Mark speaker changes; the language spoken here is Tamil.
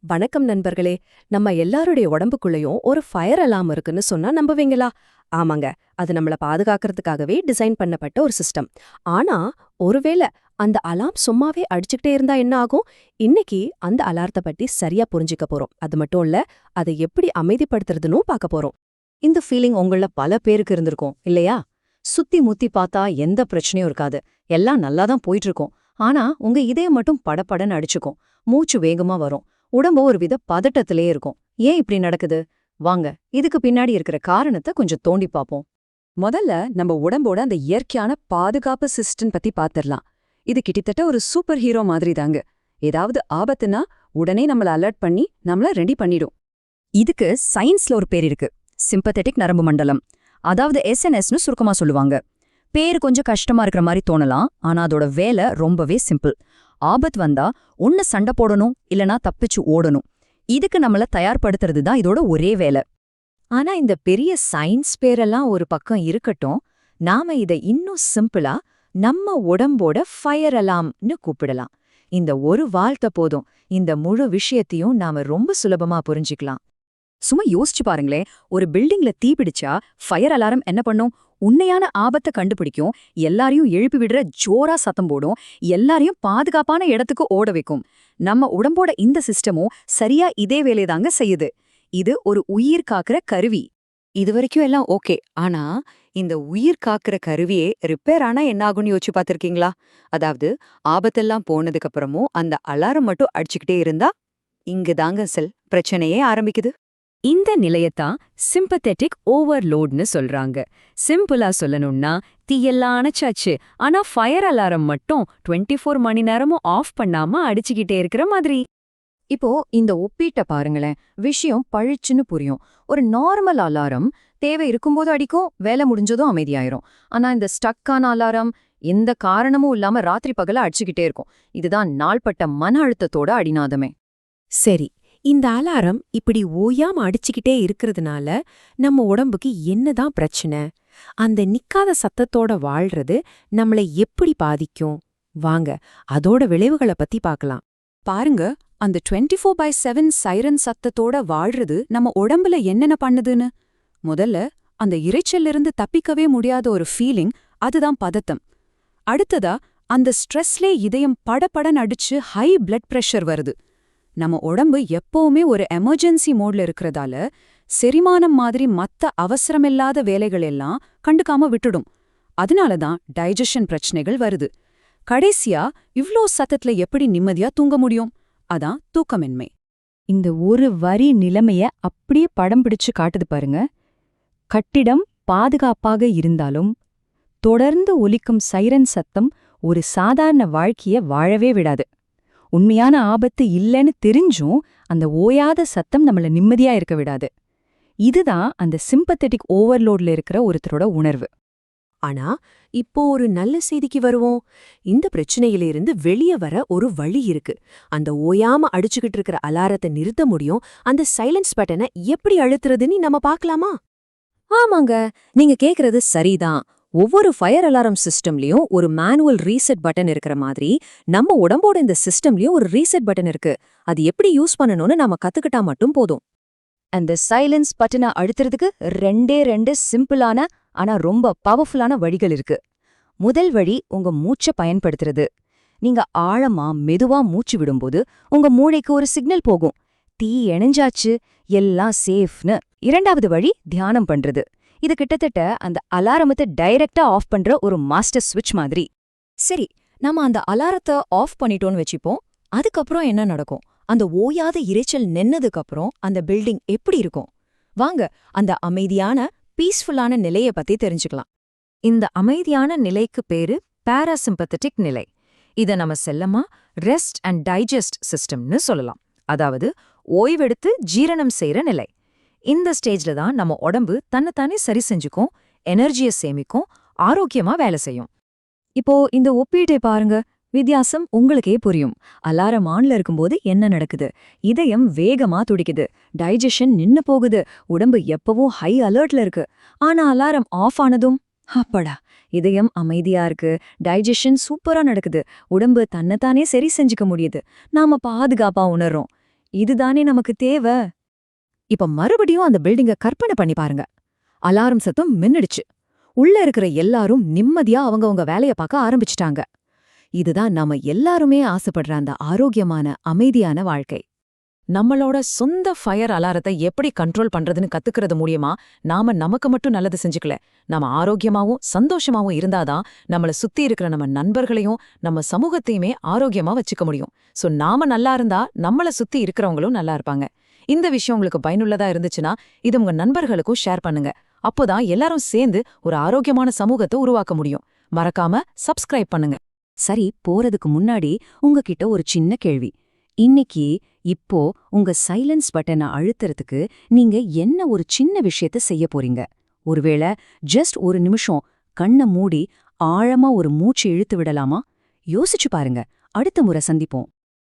Speaker 1: வணக்கம் நண்பர்களே. நம்ம எல்லாருடைய உடம்புக்குள்ளயும் ஒரு ஃபயர் அலாம் இருக்குன்னு சொன்னா நம்புவீங்களா? ஆமாங்க, அது நம்மள பாதுகாக்கிறதுக்காகவே டிசைன் பண்ணப்பட்ட ஒரு சிஸ்டம். ஆனா ஒருவேளை அந்த அலாம் சும்மாவே அடிச்சுக்கிட்டே இருந்தா என்ன ஆகும்? இன்னைக்கு அந்த அலாரத்தை பத்தி சரியா புரிஞ்சுக்க போறோம். அது மட்டும் இல்ல, அதை எப்படி அமைதிப்படுத்துறதுன்னு பார்க்க போறோம்.
Speaker 2: இந்த ஃபீலிங் உங்கள பல பேருக்கு இருந்திருக்கும் இல்லையா? சுத்தி முத்தி பார்த்தா எந்த பிரச்சனையும் இருக்காது, எல்லாம் நல்லா தான் போயிட்டு இருக்கும். ஆனா உங்க இதயம் மட்டும் படபடன்னு அடிச்சுக்கும், மூச்சு வேகமா வரும், உடம்பு ஒரு வித பதட்டத்திலே இருக்கும். ஏன் இப்படி நடக்குது? வாங்க இதுக்கு பின்னாடி இருக்கிற காரணத்தை கொஞ்சம் தோண்டி பார்ப்போம். முதல்ல நம்ம உடம்போட அந்த இயற்கையான பாதுகாப்பு சிஸ்டம் பத்தி பாத்திரலாம். இது கிட்டத்தட்ட ஒரு சூப்பர் ஹீரோ மாதிரி தாங்க. ஏதாவது ஆபத்துனா உடனே நம்மள அலர்ட் பண்ணி நம்மள ரெடி பண்ணிடும். இதுக்கு சயின்ஸ்ல ஒரு பேர் இருக்கு, சிம்பத்தெட்டிக் நரம்பு மண்டலம், அதாவது எஸ்என்எஸ்னு சுருக்கமா சொல்லுவாங்க. பேரு கொஞ்சம் கஷ்டமா இருக்கிற மாதிரி தோணலாம், ஆனா அதோட வேலை ரொம்பவே சிம்பிள். ஆபத்து வந்தா ஒன்னு சண்டை போடணும், இல்லனா தப்பிச்சு ஓடணும். இதுக்கு நம்மள தயார்படுத்துறது தான் இதோட ஒரே வேலை. ஆனா இந்த பெரிய சயின்ஸ் பேரெல்லாம் ஒரு பக்கம் இருக்கட்டும், நாம இதை இன்னும் சிம்பிளா நம்ம உடம்போட ஃபயர் அலார்ம்னு கூப்பிடலாம். இந்த ஒரு வார்த்தை போதும், இந்த முழு விஷயத்தையும் நாம ரொம்ப சுலபமா புரிஞ்சுக்கலாம். சும்மா யோசிச்சு பாருங்களேன், ஒரு பில்டிங்ல தீ பிடிச்சா ஃபயர் அலாரம் என்ன பண்ணும்? உண்மையான ஆபத்தை கண்டுபிடிக்கும், எல்லாரையும் எழுப்பி விடுற ஜோரா சத்தம் போடும், எல்லாரையும் பாதுகாப்பான இடத்துக்கு ஓட வைக்கும். நம்ம உடம்போட இந்த சிஸ்டமும் சரியா இதே வேலைதாங்க செய்யுது. இது ஒரு உயிர் காக்கிற கருவி. இது வரைக்கும் எல்லாம் ஓகே. ஆனா இந்த உயிர் காக்கிற கருவியே ரிப்பேர் ஆனா என்ன ஆகும்னு யோசிச்சு பார்த்திருக்கீங்களா? அதாவது ஆபத்தெல்லாம் போனதுக்கு அப்புறமும் அந்த அலாரம் மட்டும் அடிச்சுக்கிட்டே இருந்தா இங்குதாங்க பிரச்சனையே ஆரம்பிக்குது. இந்த நிலையத்தான் சிம்பத்தெட்டிக் ஓவர்லோட்னு சொல்றாங்க. சிம்பிளா சொல்லணும்னா, தீயெல்லாம் அணைச்சாச்சு, ஆனா ஃபயர் அலாரம் மட்டும் 24 மணி நேரமும் ஆஃப் பண்ணாம அடிச்சுக்கிட்டே இருக்கிற மாதிரி. இப்போ இந்த ஒப்பீட்ட பாருங்களேன், விஷயம் பழிச்சுன்னு புரியும். ஒரு நார்மல் அலாரம் தேவை இருக்கும்போது அடிக்கும், வேலை முடிஞ்சதும் அமைதியாயிரும். ஆனா இந்த ஸ்டக்கான அலாரம் எந்த காரணமும் இல்லாம ராத்திரி பகல அடிச்சுக்கிட்டே இருக்கும். இதுதான் நாள்பட்ட மன அழுத்தத்தோட அடிநாதமே.
Speaker 1: சரி, இந்த அலாரம் இப்படி ஓயாம அடிச்சுக்கிட்டே இருக்கிறதுனால நம்ம உடம்புக்கு என்னதான் பிரச்சனை? அந்த நிக்காத சத்தத்தோட வாழ்றது நம்மளை எப்படி பாதிக்கும்? வாங்க அதோட விளைவுகளை பத்தி பார்க்கலாம்.
Speaker 2: பாருங்க, அந்த 24/7 சைரன் சத்தத்தோட வாழ்றது நம்ம உடம்புல என்னென்ன பண்ணுதுன்னு. முதல்ல அந்த இரைச்சல்லிருந்து தப்பிக்கவே முடியாத ஒரு ஃபீலிங், அதுதான் பதட்டம். அடுத்ததா அந்த ஸ்ட்ரெஸ்லே இதயம் படபடன்னு அடிச்சு ஹை பிளட் பிரஷர் வருது. நம்ம உடம்பு எப்பவுமே ஒரு எமர்ஜென்சி மோட்ல இருக்கிறதால செரிமானம் மாதிரி மத்த அவசரமில்லாத வேலைகள் எல்லாம் கண்டுக்காம விட்டுடும். அதனாலதான் டைஜஷன் பிரச்சனைகள் வருது. கடைசியா இவ்ளோ சத்தத்துல எப்படி நிம்மதியா தூங்க முடியும்? அதான் தூக்கமின்மை. இந்த ஒரு வரி நிலைமைய அப்படியே படம் பிடிச்சு காட்டுது பாருங்க. கட்டிடம் பாதுகாப்பாக இருந்தாலும் தொடர்ந்து ஒலிக்கும் சைரன் சத்தம் ஒரு சாதாரண வாழ்க்கைய வாழவே விடாது. உண்மையான ஆபத்து இல்லைன்னு தெரிஞ்சும் அந்த ஓயாத சத்தம் நம்மள நிம்மதியா இருக்க விடாது. இதுதான் அந்த சிம்பத்தெட்டிக் ஓவர்லோட்ல இருக்கிற ஒருத்தரோட உணர்வு.
Speaker 1: ஆனா இப்போ ஒரு நல்ல செய்திக்கு வருவோம். இந்த பிரச்சனையிலிருந்து வெளியே வர ஒரு வழி இருக்கு. அந்த ஓயாம அடிச்சுக்கிட்டு இருக்கிற அலாரத்தை நிறுத்த முடியும். அந்த சைலன்ஸ் பட்டனை எப்படி அழுத்துறதுன்னு நம்ம பார்க்கலாமா?
Speaker 2: ஆமாங்க, நீங்க கேக்குறது சரிதான். ஒவ்வொரு ஃபயர் அலாரம் சிஸ்டம்லயும் ஒரு மேனுவல் ரீசெட் பட்டன் இருக்கிற மாதிரி நம்ம உடம்போட இந்த சிஸ்டம்லயும் ஒரு ரீசெட் பட்டன் இருக்கு. அது எப்படி யூஸ் பண்ணணும்னு நாம கத்துக்கிட்டா மட்டும் போதும். அந்த சைலன்ஸ் பட்டனை அழுத்துறதுக்கு ரெண்டே சிம்பிளான ஆனா ரொம்ப பவர்ஃபுல்லான வழிகள் இருக்கு. முதல் வழி உங்க மூச்சை பயன்படுத்துறது. நீங்க ஆழமா மெதுவா மூச்சு விடும்போது உங்க மூளைக்கு ஒரு சிக்னல் போகும், தீ எணைஞ்சாச்சு, எல்லாம் சேஃப்னு. இரண்டாவது வழி தியானம் பண்றது. இது கிட்டத்தட்ட அந்த அலாரமத்தை டைரக்டா ஆஃப் பண்ற ஒரு மாஸ்டர் ஸ்விட்ச் மாதிரி. சரி, நாம அந்த அலாரத்தை ஆஃப் பண்ணிட்டோம்னு வச்சுப்போம். அதுக்கப்புறம் என்ன நடக்கும்? அந்த ஓயாத இரைச்சல் நின்னதுக்கு அப்புறம் அந்த பில்டிங் எப்படி இருக்கும்? வாங்க அந்த அமைதியான பீஸ்ஃபுல்லான நிலைய பத்தி தெரிஞ்சுக்கலாம். இந்த அமைதியான நிலைக்கு பேரு பாராசிம்பத்தட்டிக் நிலை. இத நம்ம செல்லமா ரெஸ்ட் அண்ட் டைஜஸ்ட் சிஸ்டம்னு சொல்லலாம். அதாவது ஓய்வெடுத்து ஜீரணம் செய்யற நிலை. இந்த ஸ்டேஜ்ல தான் நம்ம உடம்பு தன்னைத்தானே சரி செஞ்சுக்கும், எனர்ஜியை சேமிக்கும், ஆரோக்கியமா வேலை செய்யும். இப்போ இந்த ஒப்பீட்டை பாருங்க, வித்தியாசம் உங்களுக்கே புரியும். அலாரம் ஆன்ல இருக்கும்போது என்ன நடக்குது? இதயம் வேகமா துடிக்குது, டைஜஷன் நின்னு போகுது, உடம்பு எப்பவும் ஹை அலர்ட்ல இருக்கு. ஆனா அலாரம் ஆஃப் ஆனதும் அப்படா, இதயம் அமைதியா இருக்கு, டைஜஷன் சூப்பரா நடக்குது, உடம்பு தன்னைத்தானே சரி செஞ்சுக்க முடியுது, நாம பாதுகாப்பா உணர்றோம். இதுதானே நமக்கு தேவை.
Speaker 3: இப்ப மறுபடியும் அந்த பில்டிங்க கற்பனை பண்ணி பாருங்க. அலாரம் சத்தம் மின்னுடுச்சு. உள்ள இருக்கிற எல்லாரும் நிம்மதியா அவங்கவங்க வேலைய பார்க்க ஆரம்பிச்சிட்டாங்க. இதுதான் நாம எல்லாருமே ஆசைப்படுற அந்த ஆரோக்கியமான அமைதியான வாழ்க்கை.
Speaker 4: நம்மளோட சொந்த ஃபயர் அலாரத்தை எப்படி கண்ட்ரோல் பண்றதுன்னு கத்துக்கிறது மூலியமா நாம நமக்கு மட்டும் நல்லது செஞ்சுக்கல, நம்ம ஆரோக்கியமாவும் சந்தோஷமாவும் இருந்தாதான் நம்மள சுத்தி இருக்கிற நம்ம நண்பர்களையும் நம்ம சமூகத்தையுமே ஆரோக்கியமா வச்சுக்க முடியும். சோ நாம நல்லா இருந்தா நம்மள சுத்தி இருக்கிறவங்களும் நல்லா இருப்பாங்க. இந்த விஷயம் உங்களுக்கு பயனுள்ளதா இருந்துச்சுன்னா இது உங்க நண்பர்களுக்கும் ஷேர் பண்ணுங்க. அப்போதான் எல்லாரும் சேர்ந்து ஒரு ஆரோக்கியமான சமூகத்தை உருவாக்க முடியும். மறக்காம சப்ஸ்கிரைப் பண்ணுங்க.
Speaker 2: சரி, போறதுக்கு முன்னாடி உங்ககிட்ட ஒரு சின்ன கேள்வி. இன்னைக்கு இப்போ உங்க சைலன்ஸ் பட்டனை அழுத்துறதுக்கு நீங்க என்ன ஒரு சின்ன விஷயத்த செய்ய போறீங்க? ஒருவேளை ஜஸ்ட் ஒரு நிமிஷம் கண்ணை மூடி ஆழமா ஒரு மூச்சு இழுத்து விடலாமா? யோசிச்சு பாருங்க. அடுத்த முறை சந்திப்போம்.